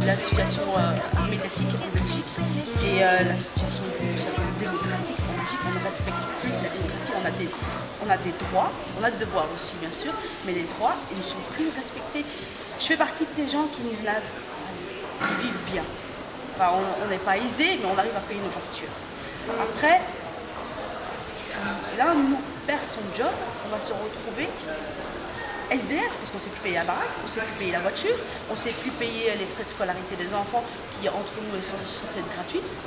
la situation médiatique en Belgique et la situation démocratique en Belgique. On ne respecte plus la démocratie, on a des droits, on a des devoirs aussi bien sûr, mais les droits ils ne sont plus respectés. Je fais partie de ces gens qui vivent bien. Enfin, on n'est pas aisé, mais on arrive à payer nos factures. Après, si l'un de nous perd son job, on va se retrouver SDF, parce qu'on ne sait plus payer la baraque, on ne sait plus payer la voiture, on ne sait plus payer les frais de scolarité des enfants qui, entre nous, sont censés être gratuites.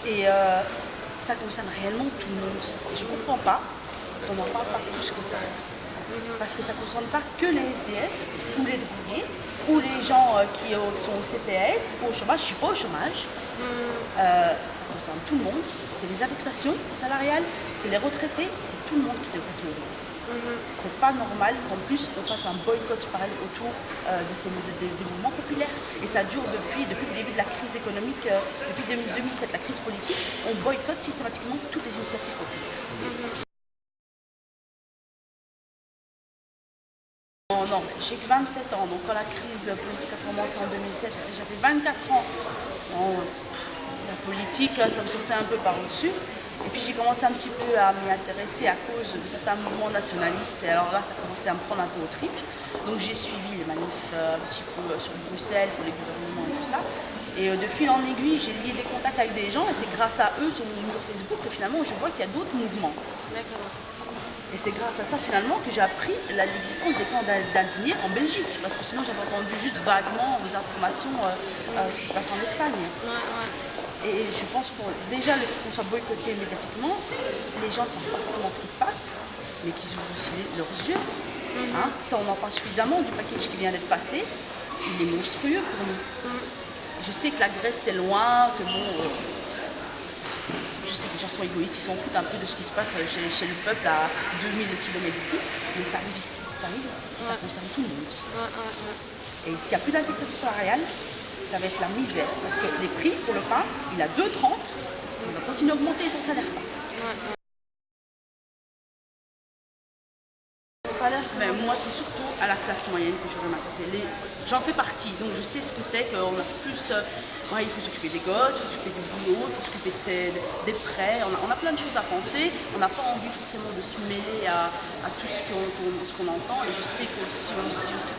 Et ça concerne réellement tout le monde. Et je ne comprends pas qu'on n'en parle pas plus que ça. Parce que ça ne concerne pas que les SDF ou les drogués ou les gens qui sont au CPS ou au chômage. Je ne suis pas au chômage. Ça concerne tout le monde. C'est les indexations salariales, c'est les retraités, c'est tout le monde qui devrait se mobiliser. C'est pas normal qu'en plus on fasse un boycott pareil autour des mouvements populaires. Et ça dure depuis le début de la crise économique, depuis 2007, la crise politique, on boycotte systématiquement toutes les initiatives populaires. Non, j'ai que 27 ans, donc quand la crise politique a commencé en 2007, j'avais 24 ans. Bon, la politique, ça me sortait un peu par au-dessus. Et puis j'ai commencé un petit peu à m'y intéresser à cause de certains mouvements nationalistes. Et alors là, ça commençait à me prendre un peu au trip. Donc j'ai suivi les manifs un petit peu sur Bruxelles pour les gouvernements et tout ça. Et de fil en aiguille, j'ai lié des contacts avec des gens et c'est grâce à eux sur mon mur Facebook que finalement je vois qu'il y a d'autres mouvements. D'accord. Et c'est grâce à ça finalement que j'ai appris l'existence des camps d'indignés en Belgique. Parce que sinon j'avais entendu juste vaguement aux informations ce qui se passe en Espagne. Et je pense que déjà le fait qu'on soit boycotté médiatiquement, les gens ne savent pas forcément ce qui se passe, mais qu'ils ouvrent aussi leurs yeux. Ça on en parle suffisamment du package qui vient d'être passé. Il est monstrueux pour nous. Je sais que la Grèce c'est loin, que bon... je sais que les gens sont égoïstes, ils s'en foutent un peu de ce qui se passe chez le peuple à 2000 km d'ici, mais ça arrive ici, ça concerne tout le monde. Et s'il n'y a plus d'indexation salariale, ça va être la misère, parce que les prix pour le pain, il a 2,30, on va continuer à augmenter ton salaire pas. Mais moi, c'est surtout à la classe moyenne que je voudrais m'intéresser. J'en fais partie, donc je sais ce que c'est qu'on a plus... il faut s'occuper des gosses, il faut s'occuper du boulot, il faut s'occuper des prêts. On a plein de choses à penser. On n'a pas envie forcément de se mêler à tout ce qu'on entend. Et je sais qu'aussi, on se dit aussi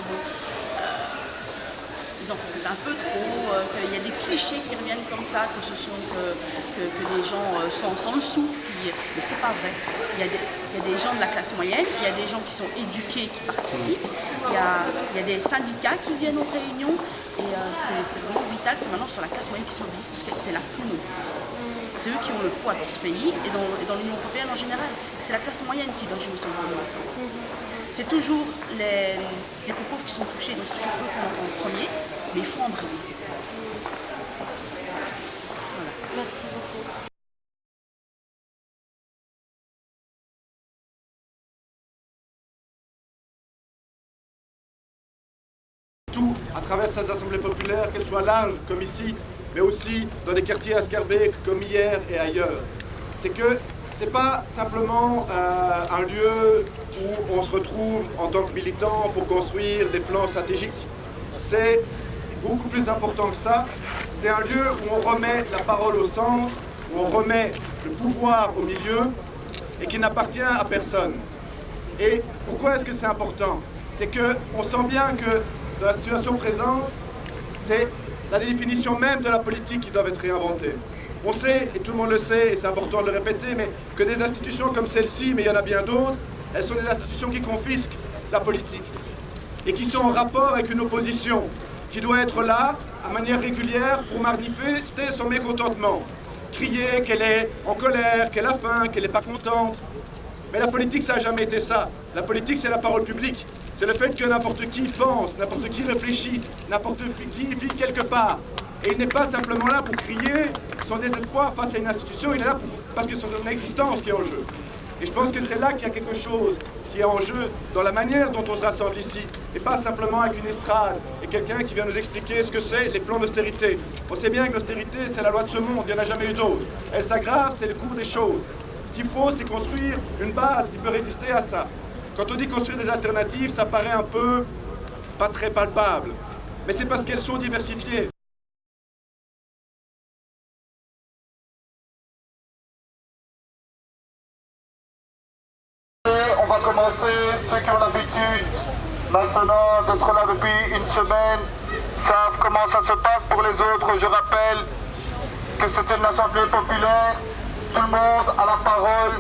ils en font peut-être un peu trop, qu'il y a des clichés qui reviennent comme ça, que ce sont que les gens sans le sou, mais c'est pas vrai. Il y a des gens de la classe moyenne, il y a des gens qui sont éduqués, qui participent, il y a des syndicats qui viennent aux réunions, et c'est vraiment vital que maintenant sur la classe moyenne qui se mobilise, parce que c'est la plus nombreuse. C'est eux qui ont le poids dans ce pays, et dans l'Union européenne en général. C'est la classe moyenne qui doit jouer son rôle maintenant. C'est toujours les plus pauvres qui sont touchés, donc c'est toujours eux qu'on entend en premier, mais il faut en briller. Voilà. Merci beaucoup. Tout à travers ces assemblées populaires, qu'elles soient larges comme ici, mais aussi dans des quartiers à Schaerbeek comme hier et ailleurs. C'est que c'est pas simplement un lieu où on se retrouve en tant que militant pour construire des plans stratégiques. C'est beaucoup plus important que ça. C'est un lieu où on remet la parole au centre, où on remet le pouvoir au milieu et qui n'appartient à personne. Et pourquoi est-ce que c'est important? C'est qu'on sent bien que dans la situation présente, c'est la définition même de la politique qui doit être réinventée. On sait, et tout le monde le sait, et c'est important de le répéter, mais que des institutions comme celle-ci, mais il y en a bien d'autres, elles sont des institutions qui confisquent la politique et qui sont en rapport avec une opposition qui doit être là, à manière régulière, pour manifester son mécontentement, crier qu'elle est en colère, qu'elle a faim, qu'elle n'est pas contente. Mais la politique, ça n'a jamais été ça. La politique, c'est la parole publique. C'est le fait que n'importe qui pense, n'importe qui réfléchit, n'importe qui vit quelque part. Et il n'est pas simplement là pour crier son désespoir face à une institution, il est là parce que c'est son existence qui est en jeu. Et je pense que c'est là qu'il y a quelque chose qui est en jeu dans la manière dont on se rassemble ici, et pas simplement avec une estrade et quelqu'un qui vient nous expliquer ce que c'est les plans d'austérité. On sait bien que l'austérité, c'est la loi de ce monde, il n'y en a jamais eu d'autre. Elle s'aggrave, c'est le cours des choses. Ce qu'il faut, c'est construire une base qui peut résister à ça. Quand on dit construire des alternatives, ça paraît un peu pas très palpable. mais c'est parce qu'elles sont diversifiées. On va commencer, ceux qui ont l'habitude maintenant d'être là depuis une semaine savent comment ça se passe. Pour les autres, je rappelle que c'était une assemblée populaire, tout le monde a la parole,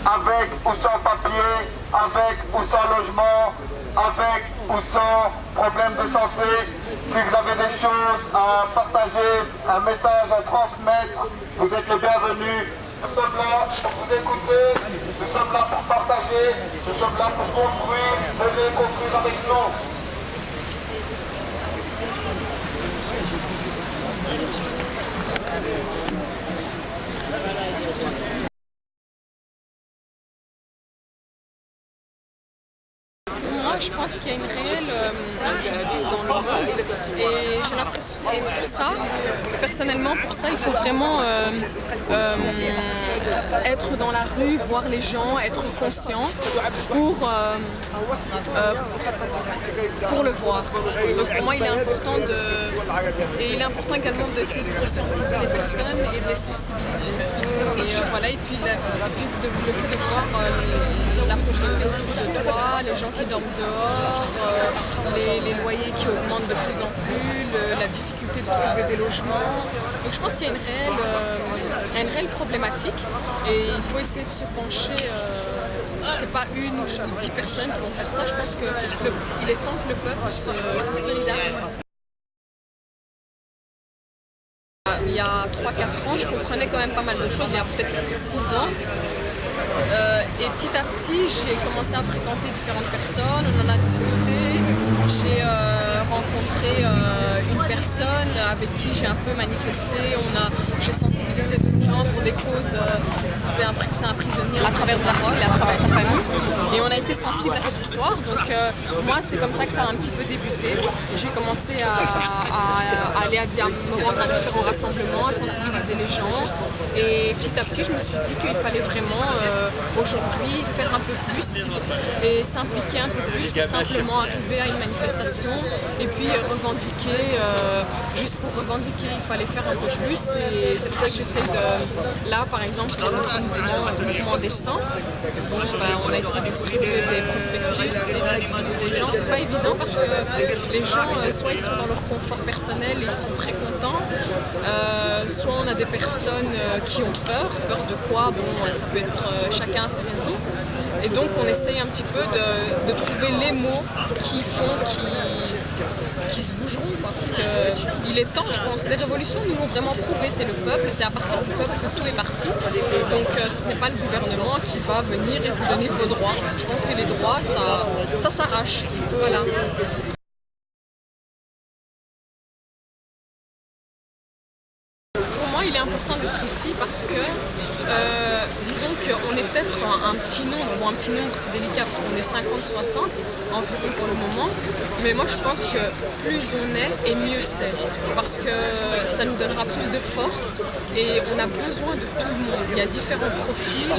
avec ou sans papier, avec ou sans logement, avec ou sans problème de santé. Si vous avez des choses à partager, un message à transmettre, vous êtes les bienvenus. Nous sommes là pour vous écouter, nous sommes là pour partager, nous sommes là pour construire, venez construire avec nous. Moi, je pense qu'il y a une réelle injustice dans le monde et j'ai l'impression, et pour ça, personnellement, pour ça, il faut vraiment être dans la rue, voir les gens, être conscient pour le voir. Donc pour moi, il est important également d'essayer de conscientiser les personnes et de les sensibiliser. Et voilà, et puis le fait de voir la pauvreté autour de toi, les gens qui dorment dehors, les loyers qui augmentent de plus en plus, la difficulté de trouver des logements. Donc je pense qu'il y a une réelle problématique et il faut essayer de se pencher. C'est pas une ou 10 personnes qui vont faire ça. Je pense qu'il est temps que le peuple se solidarise. Il y a 3-4 ans, je comprenais quand même pas mal de choses, il y a peut-être 6 ans. Et petit à petit, j'ai commencé à fréquenter différentes personnes, on en a discuté, j'ai rencontré une personne avec qui j'ai un peu manifesté, j'ai sensibilisé d'autres gens pour des causes, c'est un prisonnier à travers des articles et à travers sa famille, et on a été sensible à cette histoire, donc moi c'est comme ça que ça a un petit peu débuté. J'ai commencé à me rendre à différents rassemblements, à sensibiliser les gens, et petit à petit je me suis dit qu'il fallait vraiment aujourd'hui faire un peu plus et s'impliquer un peu plus que simplement arriver à une manifestation et puis revendiquer, juste pour revendiquer, il fallait faire un peu plus, et c'est pour ça que j'essaie de, là par exemple pour notre mouvement décent, on a essayé de distribuer des prospectus, essayer de sensibiliser les gens. C'est pas évident parce que les gens, soit ils sont dans leur confort personnel et ils sont très contents, soit on a des personnes qui ont peur de quoi, bon ça peut être chacun a ses raisons, et donc on essaye un petit peu de trouver les mots qui font qui se bougeront, quoi. Parce qu'il est temps, je pense. Les révolutions nous l'ont vraiment prouvé, c'est le peuple, c'est à partir du peuple que tout est parti, donc ce n'est pas le gouvernement qui va venir et vous donner vos droits. Je pense que les droits, ça s'arrache, voilà. Pour moi, il est important d'être ici parce que, disons qu'on est peut-être un petit nombre. Bon, un petit nombre, c'est délicat parce qu'on est 50-60 environ pour le moment. Mais moi, je pense que plus on est et mieux c'est. Parce que ça nous donnera plus de force et on a besoin de tout le monde. Il y a différents profils.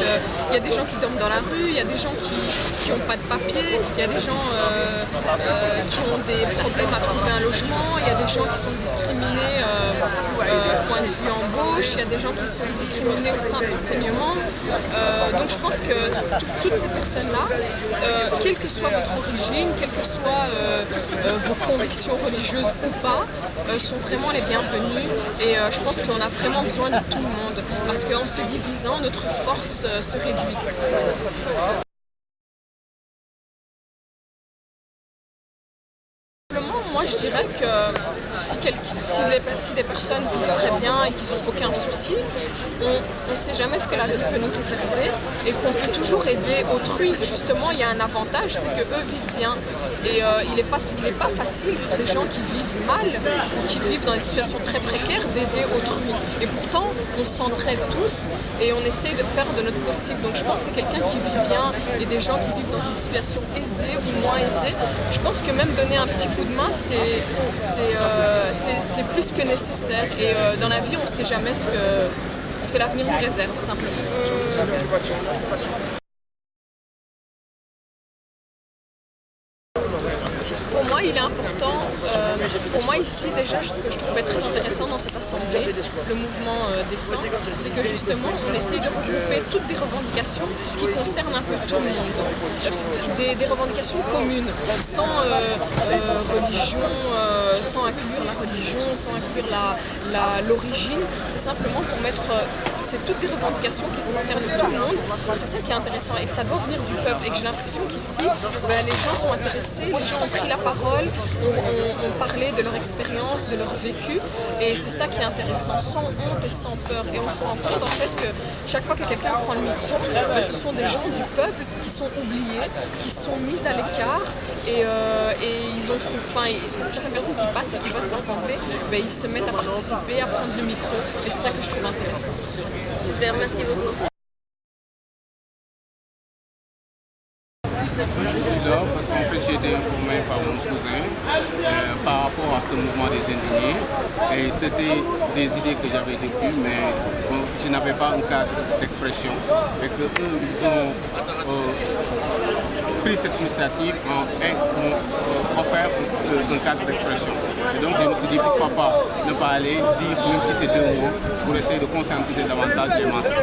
Il y a des gens qui dorment dans la rue, il y a des gens qui n'ont pas de papier, il y a des gens qui ont des problèmes à trouver un logement, il y a des gens qui sont discriminés point de vue embauche, il y a des gens qui sont discriminés au sein de l'enseignement. Donc je pense que toutes ces personnes-là, quelle que soit votre origine, quelles que soient vos convictions religieuses ou pas, sont vraiment les bienvenues, et je pense qu'on a vraiment besoin de tout le monde parce qu'en se divisant, notre force se réduit. Moi, je dirais que si des personnes vivent très bien et qu'ils n'ont aucun souci, on ne sait jamais ce que la vie peut nous réserver et qu'on peut toujours aider autrui. Justement, il y a un avantage, c'est qu'eux vivent bien. Et il n'est pas facile pour des gens qui vivent mal ou qui vivent dans des situations très précaires d'aider autrui. Et pourtant, on s'entraide tous et on essaye de faire de notre possible. Donc je pense que quelqu'un qui vit bien et des gens qui vivent dans une situation aisée ou moins aisée, je pense que même donner un petit coup de main, c'est plus que nécessaire. Et dans la vie, on ne sait jamais ce que l'avenir nous réserve, simplement. Pour moi, il est important Pour moi ici déjà, ce que je trouvais très intéressant dans cette assemblée, le mouvement des Cent, c'est que justement on essaye de regrouper toutes des revendications qui concernent un peu tout le monde, des revendications communes, sans religion, sans inclure la religion, sans inclure l'origine. C'est simplement pour mettre, c'est toutes des revendications qui concernent tout le monde. C'est ça qui est intéressant et que ça doit venir du peuple. Et que j'ai l'impression qu'ici, les gens sont intéressés, les gens ont pris la parole, ont parlé de leur expérience, de leur vécu. Et c'est ça qui est intéressant, sans honte et sans peur. Et on se rend compte en fait que chaque fois que quelqu'un prend le micro, ce sont des gens du peuple qui sont oubliés, qui sont mis à l'écart. Et ils ont trouvé, certaines personnes qui passent et qui voient cette assemblée, ils se mettent à participer, à prendre le micro. Et c'est ça que je trouve intéressant. Super, merci beaucoup. Je suis là parce qu'en fait j'ai été informé par mon cousin par rapport à ce mouvement des indignés et c'était des idées que j'avais depuis mais je n'avais pas un cadre d'expression et que eux ils ont pris cette initiative et m'ont offert un cadre d'expression. Et donc je me suis dit pourquoi pas ne pas aller dire même si c'est 2 mots pour essayer de conscientiser davantage les masses.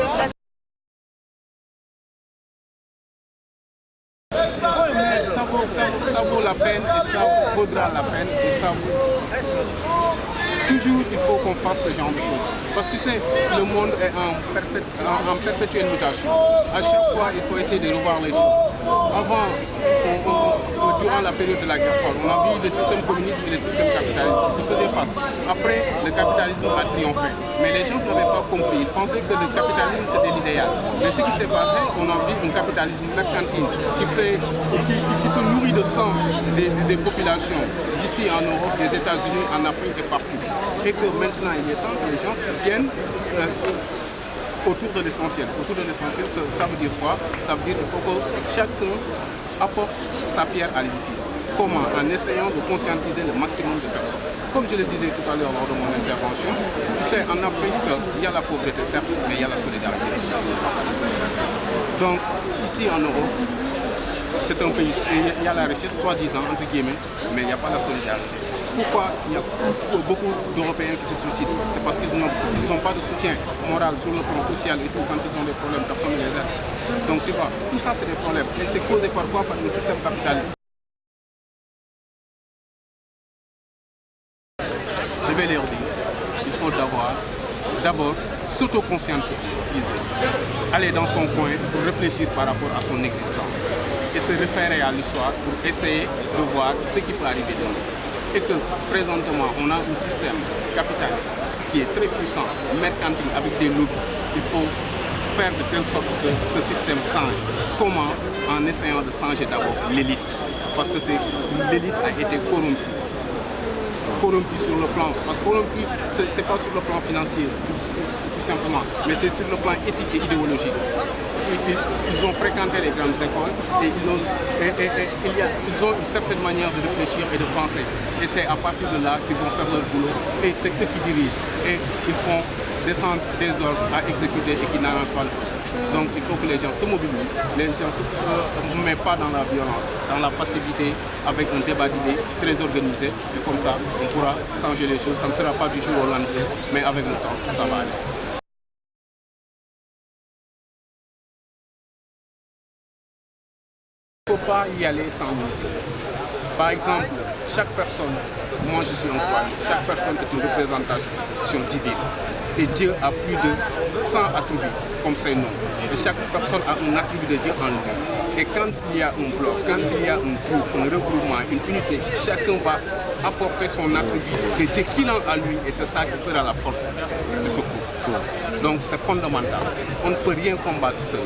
Ça vaut la peine et ça vaudra la peine et ça vaut... Toujours il faut qu'on fasse ce genre de choses. Parce que tu sais, le monde est en perpétuelle mutation. À chaque fois, il faut essayer de revoir les choses. Avant, durant la période de la guerre froide, on a vu le système communiste et le système capitaliste qui se faisaient face. Après, le capitalisme a triomphé. Mais les gens n'avaient pas compris. Ils pensaient que le capitalisme c'était l'idéal. Mais ce qui s'est passé, on a vu un capitalisme mercantile qui se nourrit de sang des populations d'ici en Europe, des États-Unis, en Afrique et partout. Et que maintenant il est temps que les gens viennent autour de l'essentiel. Autour de l'essentiel, ça veut dire quoi? Ça veut dire qu'il faut que chacun apporte sa pierre à l'édifice. Comment? En essayant de conscientiser le maximum de personnes. Comme je le disais tout à l'heure lors de mon intervention, tu sais, en Afrique, il y a la pauvreté certes, mais il y a la solidarité. Donc, ici en Europe, c'est un pays, il y a la richesse, soi-disant, entre guillemets, mais il n'y a pas la solidarité. Pourquoi il y a beaucoup d'Européens qui se suicident? C'est parce qu'ils n'ont pas de soutien moral sur le plan social et tout. Quand ils ont des problèmes, personne ne les aide. Donc tu vois, tout ça c'est des problèmes. Et c'est causé par quoi? Par le système capitaliste. Je vais les redire. Il faut d'abord s'auto-conscientiser. Aller dans son coin pour réfléchir par rapport à son existence. Et se référer à l'histoire pour essayer de voir ce qui peut arriver demain. Et que présentement on a un système capitaliste qui est très puissant, mercantile, avec des lobbies. Il faut faire de telle sorte que ce système change. Comment? En essayant de changer d'abord l'élite. Parce que l'élite a été corrompue. Corrompue sur le plan, parce que corrompue, c'est pas sur le plan financier, tout simplement, mais c'est sur le plan éthique et idéologique. Ils ont fréquenté les grandes écoles et ils ont une certaine manière de réfléchir et de penser. Et c'est à partir de là qu'ils vont faire leur boulot. Et c'est eux qui dirigent. Et ils font descendre des ordres à exécuter et qui n'arrangent pas le peuple. Donc il faut que les gens se mobilisent, les gens ne se mettent pas dans la violence, dans la passivité, avec un débat d'idées très organisé. Et comme ça, on pourra changer les choses. Ça ne sera pas du jour au lendemain, mais avec le temps, ça va aller. Il ne faut pas y aller sans unité. Par exemple, chaque personne, moi je suis un croyant, chaque personne est une représentation divine. Et Dieu a plus de 100 attributs, comme ses noms. Et chaque personne a un attribut de Dieu en lui. Et quand il y a un bloc, quand il y a un groupe, un regroupement, une unité, chacun va apporter son attribut de Dieu qu'il a en lui. Et c'est ça qui fera la force de ce groupe. Donc c'est fondamental. On ne peut rien combattre seul.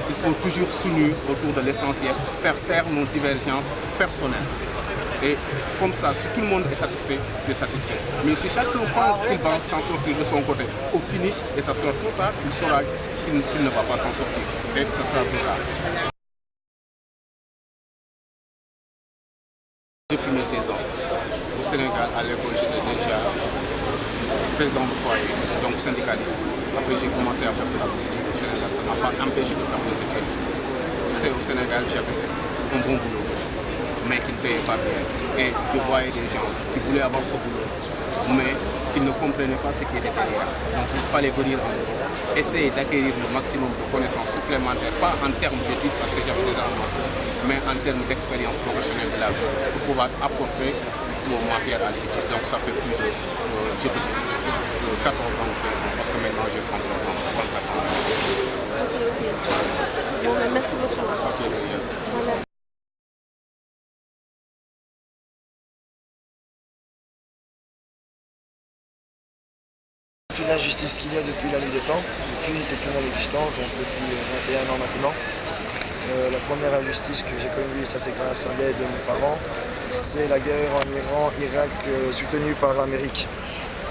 Il faut toujours s'unir autour de l'essentiel, faire taire nos divergences personnelles. Et comme ça, si tout le monde est satisfait, tu es satisfait. Mais si chacun pense qu'il va s'en sortir de son côté, au finish, et ça sera trop tard, il saura qu'il ne va pas s'en sortir. Et ça sera trop tard. Depuis mes 16 ans, au Sénégal, à l'école, j'étais déjà président de foyer, donc syndicaliste. Après, j'ai commencé à faire de la politique au Sénégal. Ça ne m'a pas empêché de faire des études. Tu sais, au Sénégal, j'avais un bon boulot. mais qui ne payaient pas bien. Et je voyais des gens qui voulaient avoir ce boulot, mais qui ne comprenaient pas ce qui était derrière. Donc il fallait venir en Europe, essayer d'acquérir le maximum de connaissances supplémentaires, pas en termes d'études parce que j'avais déjà un master, mais en termes d'expérience professionnelle de la vie, pour pouvoir apporter ma pierre à l'édifice. Donc ça fait plus de, 14 ans ou 15 ans, parce que maintenant j'ai 33 ans, 34 ans. Bon, merci beaucoup. L'injustice qu'il y a depuis la nuit des temps, depuis mon existence, donc depuis 21 ans maintenant. La première injustice que j'ai connue, ça c'est grâce à l'aide de mes parents, c'est la guerre en Iran, Irak soutenue par l'Amérique.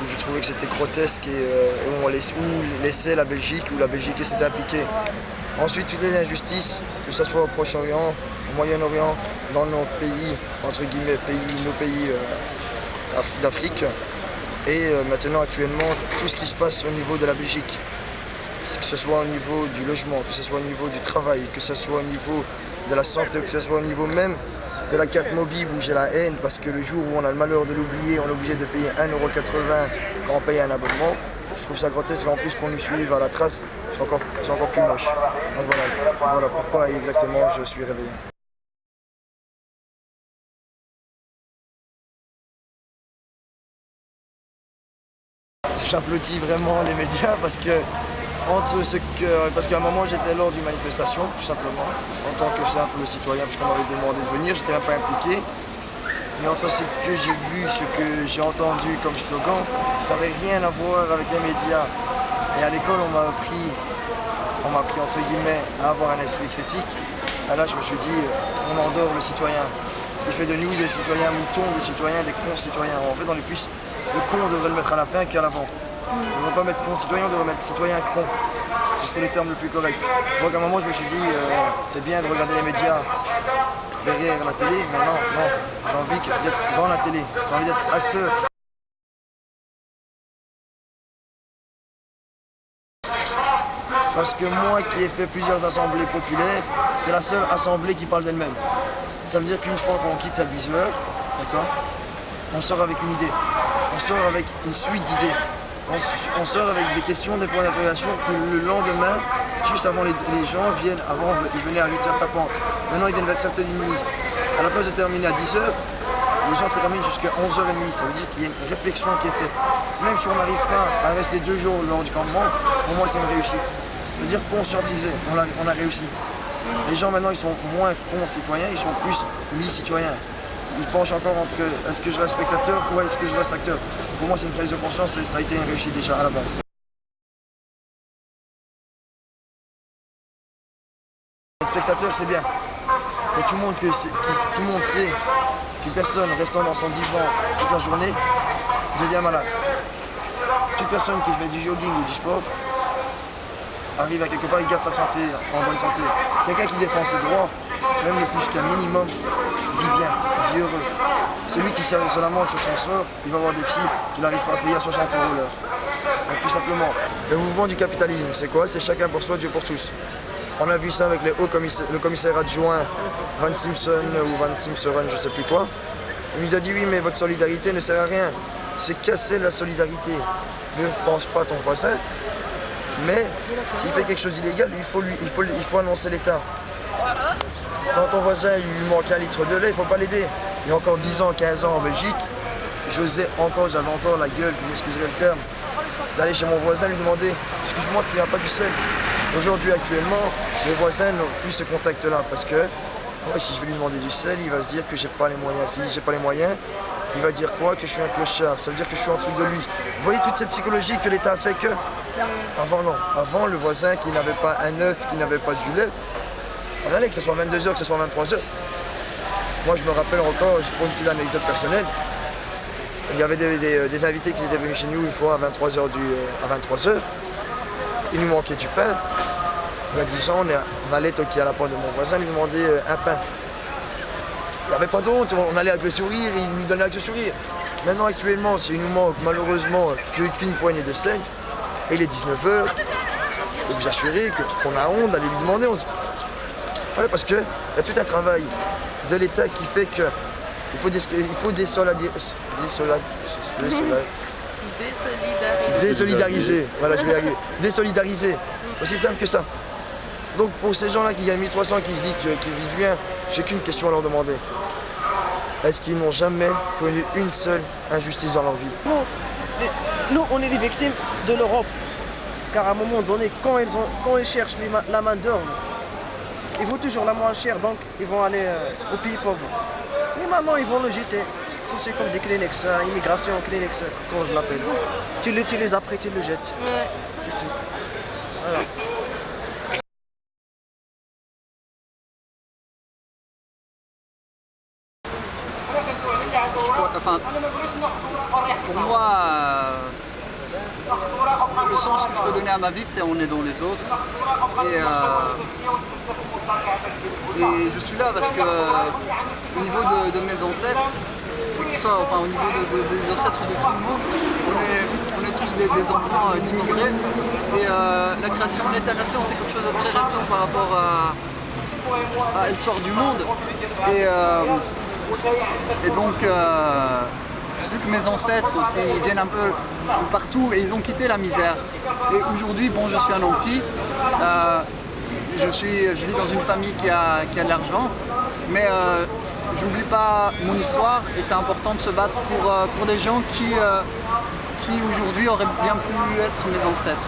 Où je trouvais que c'était grotesque et où on laissait la Belgique, où la Belgique essaie d'appliquer. Ensuite, toutes les injustices, que ce soit au Proche-Orient, au Moyen-Orient, dans nos pays, entre guillemets, nos pays d'Afrique. Et maintenant, actuellement, tout ce qui se passe au niveau de la Belgique, que ce soit au niveau du logement, que ce soit au niveau du travail, que ce soit au niveau de la santé, que ce soit au niveau même de la carte mobile où j'ai la haine parce que le jour où on a le malheur de l'oublier, on est obligé de payer 1,80 € quand on paye un abonnement. Je trouve ça grotesque en plus qu'on nous suive à la trace, c'est encore plus moche. Donc voilà pourquoi exactement je suis réveillé. J'applaudis vraiment les médias parce qu'à un moment j'étais lors d'une manifestation, tout simplement, en tant que simple citoyen, puisqu'on m'avait demandé de venir, j'étais même pas impliqué. Mais entre ce que j'ai vu, ce que j'ai entendu comme slogan, ça n'avait rien à voir avec les médias. Et à l'école, on m'a appris entre guillemets à avoir un esprit critique. Et là, je me suis dit, on endort le citoyen. Ce qui fait de nous des citoyens moutons, des citoyens, des cons-citoyens. En fait, dans les puces, le con, on devrait le mettre à la fin qu'à l'avant. On ne devrait pas mettre con-citoyen, on devrait mettre citoyen con. Ce serait le terme le plus correct. Donc à un moment, je me suis dit, c'est bien de regarder les médias derrière la télé, mais non, j'ai envie d'être dans la télé, j'ai envie d'être acteur. Parce que moi qui ai fait plusieurs assemblées populaires, c'est la seule assemblée qui parle d'elle-même. Ça veut dire qu'une fois qu'on quitte à 10h, d'accord, on sort avec une idée, on sort avec une suite d'idées, on sort avec des questions, des points d'interrogation que le lendemain, juste avant les gens viennent, avant ils venaient à 8h tapante, maintenant ils viennent vers 7h30. À la place de terminer à 10h, les gens terminent jusqu'à 11h30, ça veut dire qu'il y a une réflexion qui est faite. Même si on n'arrive pas à rester 2 jours lors du campement, pour moi c'est une réussite. C'est-à-dire conscientiser, on a réussi. Les gens maintenant ils sont moins cons-citoyens, ils sont plus mi-citoyens. Ils penchent encore entre est-ce que je reste spectateur ou est-ce que je reste acteur. Pour moi c'est une prise de conscience et ça a été une réussite déjà à la base. Être spectateur c'est bien, mais tout le monde sait qu'une personne restant dans son divan toute la journée devient malade. Toute personne qui fait du jogging ou du sport arrive à quelque part, il garde sa santé en bonne santé. Quelqu'un qui défend ses droits, même le plus qu'un minimum, vit bien, vit heureux. Celui qui serve seulement sur son sort, il va avoir des psys qu'il n'arrive pas à payer à 60 € l'heure. Donc tout simplement, le mouvement du capitalisme, c'est quoi? C'est chacun pour soi, Dieu pour tous. On a vu ça avec le commissaire adjoint Van Simpson ou Van Simpson, je ne sais plus quoi. Il nous a dit oui, mais votre solidarité ne sert à rien. C'est casser la solidarité. Ne pense pas à ton voisin. Mais s'il fait quelque chose d'illégal, il faut annoncer l'État. Quand ton voisin il lui manque 1 litre de lait, il ne faut pas l'aider. Il y a encore 10 ans, 15 ans en Belgique, j'avais encore la gueule, vous m'excuserez le terme, d'aller chez mon voisin lui demander « Excuse-moi, tu n'as pas du sel ?» Aujourd'hui, actuellement, les voisins n'ont plus ce contact-là parce que si je vais lui demander du sel, il va se dire que j'ai pas les moyens. Si j'ai pas les moyens, il va dire quoi? Que je suis un clochard. Ça veut dire que je suis en dessous de lui. Vous voyez toutes ces psychologies que l'État a fait que... Avant, non. Avant, le voisin qui n'avait pas un œuf, qui n'avait pas du lait, regardez, que ce soit 22h, que ce soit 23h. Moi, je me rappelle encore, pour une petite anecdote personnelle, il y avait des invités qui étaient venus chez nous une fois à 23h. Il nous manquait du pain. Il y a 10 ans, on allait toquer à la porte de mon voisin, lui demander un pain. Il n'y avait pas d'autre, on allait avec le sourire, il nous donnait avec le sourire. Maintenant, actuellement, il nous manque malheureusement qu'une poignée de sel, et il est 19h, je peux vous assurer qu'on a honte d'aller lui demander. Voilà, parce qu'il y a tout un travail de l'État qui fait que il faut désolidariser. Voilà, je vais y arriver. Désolidariser. Aussi simple que ça. Donc pour ces gens-là qui gagnent 1300, qui se disent qu'ils vivent bien, j'ai qu'une question à leur demander. Est-ce qu'ils n'ont jamais connu une seule injustice dans leur vie? Nous, on est des victimes de l'Europe. Car à un moment donné, quand ils cherchent la main d'œuvre, ils vont toujours la moins chère, donc ils vont aller aux pays pauvres. Mais maintenant, ils vont le jeter. C'est comme des Kleenex, immigration Kleenex, comment je l'appelle. Tu l'utilises après, tu le jettes. Ouais. C'est ça. Voilà. Enfin, pour moi, le sens que je peux donner à ma vie, c'est on est dans les autres. Et je suis là parce que au niveau de mes ancêtres, que ce soit au niveau des ancêtres de tout le monde, on est tous des enfants d'immigrés. Et la création de l'État-nation, c'est quelque chose de très récent par rapport à l'histoire du monde. Et donc, vu que mes ancêtres aussi ils viennent un peu partout et ils ont quitté la misère. Et aujourd'hui, bon, je suis un nanti, je vis dans une famille qui a de l'argent, mais j'oublie pas mon histoire et c'est important de se battre pour des gens qui aujourd'hui auraient bien pu être mes ancêtres.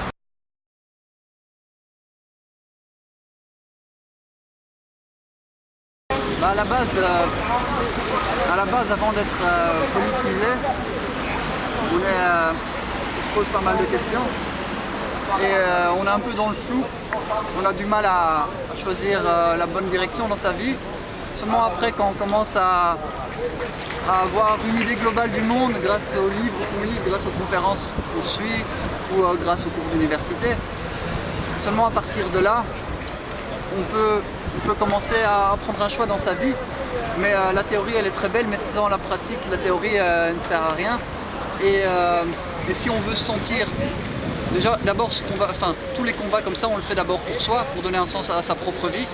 À la base, avant d'être politisé, on se pose pas mal de questions et on est un peu dans le flou. On a du mal à choisir la bonne direction dans sa vie. Seulement après, quand on commence à avoir une idée globale du monde grâce aux livres qu'on lit, grâce aux conférences qu'on suit ou grâce aux cours d'université, seulement à partir de là, on peut commencer à prendre un choix dans sa vie. Mais la théorie elle est très belle, mais sans la pratique, la théorie ne sert à rien. Et si on veut se sentir, déjà d'abord tous les combats comme ça on le fait d'abord pour soi, pour donner un sens à sa propre vie.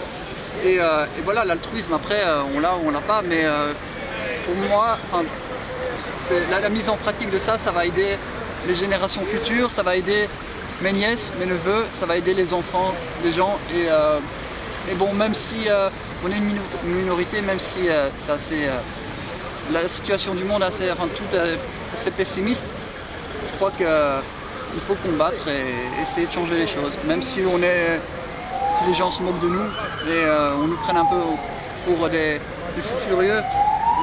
Et voilà, l'altruisme après on l'a ou on l'a pas, mais pour moi, la mise en pratique de ça va aider les générations futures, ça va aider mes nièces, mes neveux, ça va aider les enfants des gens. Et bon, même si on est une minorité, même si c'est assez, la situation du monde tout est assez pessimiste, je crois qu'il faut combattre et essayer de changer les choses. Même si les gens se moquent de nous et on nous prenne un peu pour des fous furieux,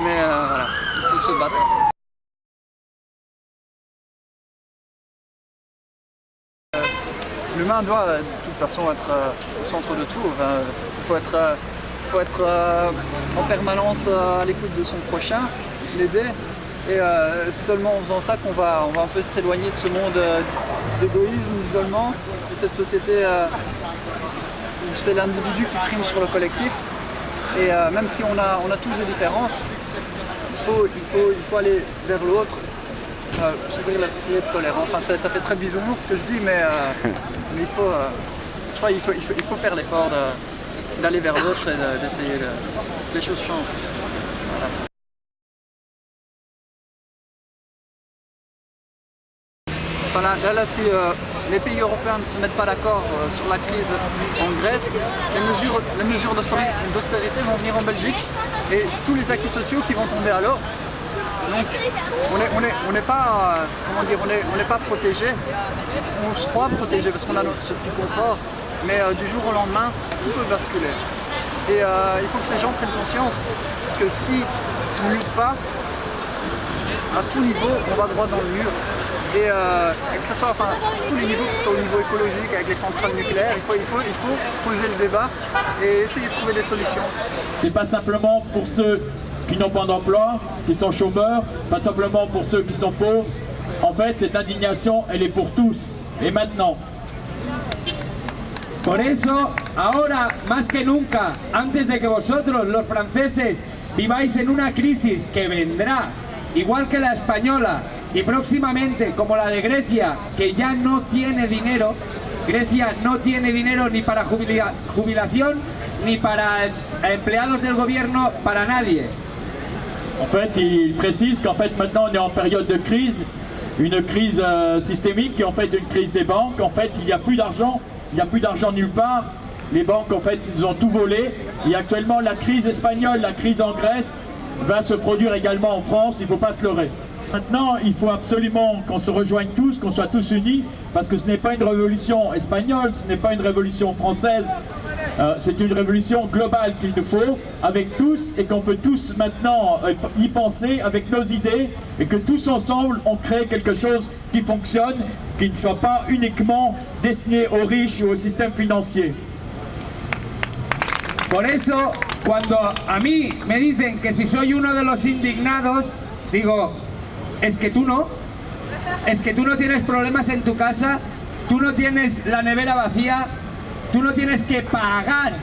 mais voilà, il faut se battre. L'humain doit de toute façon être au centre de tout. Il faut être en permanence à l'écoute de son prochain, l'aider. Et seulement en faisant ça qu'on va un peu s'éloigner de ce monde d'égoïsme, d'isolement, de cette société où c'est l'individu qui prime sur le collectif. Et même si on a tous des différences, il faut aller vers l'autre. S'ouvrir l'esprit, être tolérant. Enfin, ça fait très bisounours ce que je dis, mais il faut faire l'effort d'aller vers l'autre et d'essayer que les choses changent. Voilà. Enfin, là, si les pays européens ne se mettent pas d'accord sur la crise en Grèce, les mesures d'austérité vont venir en Belgique et tous les acquis sociaux qui vont tomber alors. Donc on n'est pas, on n'est pas protégé. On se croit protégé parce qu'on a ce petit confort, mais du jour au lendemain, tout peut basculer. Et il faut que ces gens prennent conscience que si on ne lutte pas, à tout niveau, on va droit dans le mur. Et que ce soit sur tous les niveaux, que ce soit au niveau écologique, avec les centrales nucléaires, il faut poser le débat et essayer de trouver des solutions. C'est pas simplement pour ceux qui n'ont pas d'emploi, qui sont chômeurs, pas simplement pour ceux qui sont pauvres. En fait, cette indignation, elle est pour tous. Et maintenant. Por eso, ahora más que nunca, antes de que vosotros, los franceses, viváis en una crisis que vendrá, igual que la española, y próximamente como la de Grecia, que ya no tiene dinero, Grecia no tiene dinero ni para jubilación ni para empleados del gobierno, para nadie. En fait, il précise qu'en fait maintenant on est en période de crise, une crise systémique, et en fait une crise des banques. En fait, il n'y a plus d'argent nulle part. Les banques en fait nous ont tout volé. Et actuellement la crise espagnole, la crise en Grèce va se produire également en France, il ne faut pas se leurrer. Maintenant, il faut absolument qu'on se rejoigne tous, qu'on soit tous unis, parce que ce n'est pas une révolution espagnole, ce n'est pas une révolution française, c'est une révolution globale qu'il nous faut, avec tous, et qu'on peut tous maintenant y penser avec nos idées, et que tous ensemble, on crée quelque chose qui fonctionne, qui ne soit pas uniquement destiné aux riches ou au système financier. Por eso, cuando a mí me dicen que si soy uno de los indignados, digo, es que tú no tienes problemas en tu casa, tú no tienes la nevera vacía, tú no tienes que pagar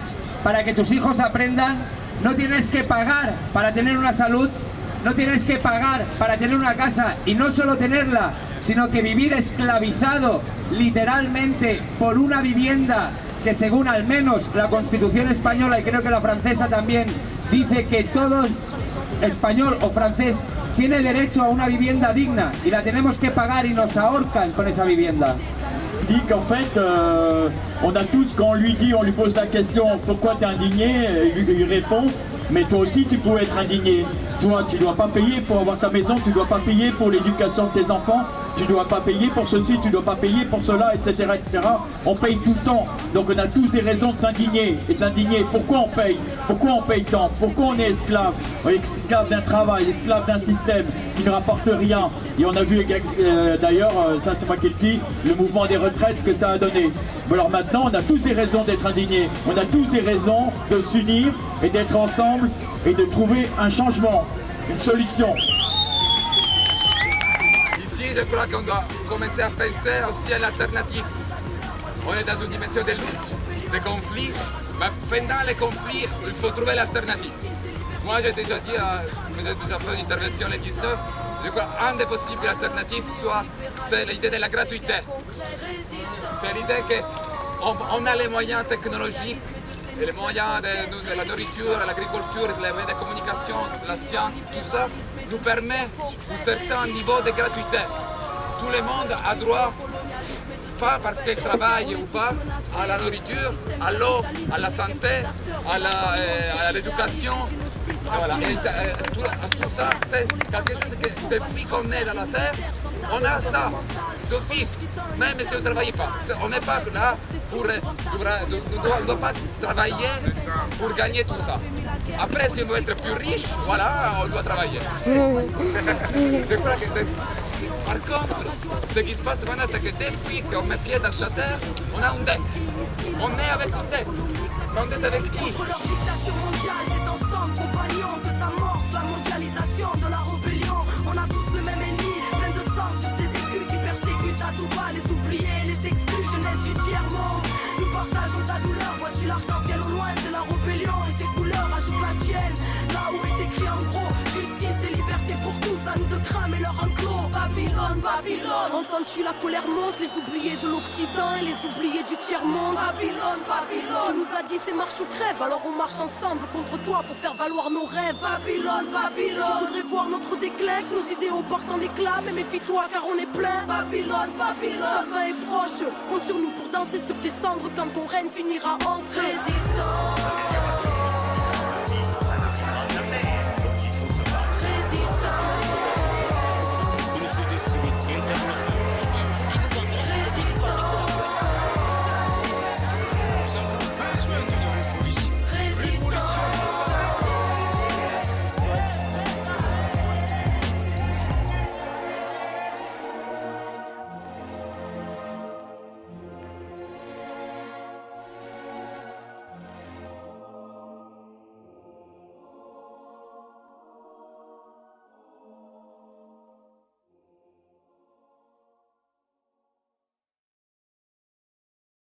para que tus hijos aprendan, no tienes que pagar para tener una salud, no tienes que pagar para tener una casa, y no solo tenerla, sino que vivir esclavizado literalmente por una vivienda que, según al menos la Constitución española y creo que la francesa también, dice que todo español o francés tiene derecho a una vivienda digna, y la tenemos que pagar y nos ahorcan con esa vivienda. Il dit qu'en fait, on a tous, quand on lui pose la question pourquoi tu es indigné, il répond mais toi aussi tu peux être indigné. Toi, tu ne dois pas payer pour avoir ta maison, tu ne dois pas payer pour l'éducation de tes enfants, tu ne dois pas payer pour ceci, tu ne dois pas payer pour cela, etc., etc. On paye tout le temps, donc on a tous des raisons de s'indigner. Et s'indigner, pourquoi on paye? Pourquoi on paye tant? Pourquoi on est esclave? On est esclave d'un travail, esclave d'un système qui ne rapporte rien. Et on a vu d'ailleurs, ça c'est moi qui le dis, le mouvement des retraites, ce que ça a donné. Alors maintenant, on a tous des raisons d'être indignés, on a tous des raisons de s'unir et d'être ensemble et de trouver un changement, une solution. Ici, je crois qu'on doit commencer à penser aussi à l'alternative. On est dans une dimension de lutte, de conflit, mais pendant les conflits, il faut trouver l'alternative. Moi, j'ai déjà dit, j'ai déjà fait une intervention le 19, je crois qu'une des possibles alternatives, c'est l'idée de la gratuité. C'est l'idée qu'on a les moyens technologiques, et les moyens de la nourriture, de l'agriculture, de la communication, de la science, tout ça nous permet un certain niveau de gratuité. Tout le monde a droit, pas parce qu'il travaille ou pas, à la nourriture, à l'eau, à la santé, à l'éducation. Voilà. Et tout ça, c'est quelque chose que depuis qu'on est dans la terre, on a ça d'office, même si on ne travaille pas. On n'est pas là pour... On ne doit pas travailler pour gagner tout ça. Après, si on veut être plus riche, voilà, on doit travailler. Je crois que... Par contre, ce qui se passe maintenant, c'est que depuis qu'on met pied dans cette terre, on a une dette. On est avec une dette. Mais une dette avec qui? De la rébellion, on a tous le même ennemi, plein de sang sur ces écus qui persécutent à tout va, les oubliés, les exclus, jeunesse du tiers-monde. Nous partageons ta douleur, vois-tu l'arc-en-ciel au loin, c'est la rébellion et ses couleurs ajoutent la tienne. Là où est écrit en gros, justice et liberté pour tous, à nous de cramer leur enclos. Babylone, Babylone, entends-tu la colère monte, les oubliés de l'Occident et les oubliés du tiers-monde. Babylone, Babylone, tu nous as dit c'est marche ou crève, alors on marche ensemble contre toi pour faire valoir nos rêves. Babylone, Babylone, tu voudrais voir notre déclin, que nos idéaux partent en éclats, mais méfie-toi car on est plein. Babylone, Babylone, ta fin est proche, compte sur nous pour danser sur tes cendres quand ton règne finira enfin. Résistance.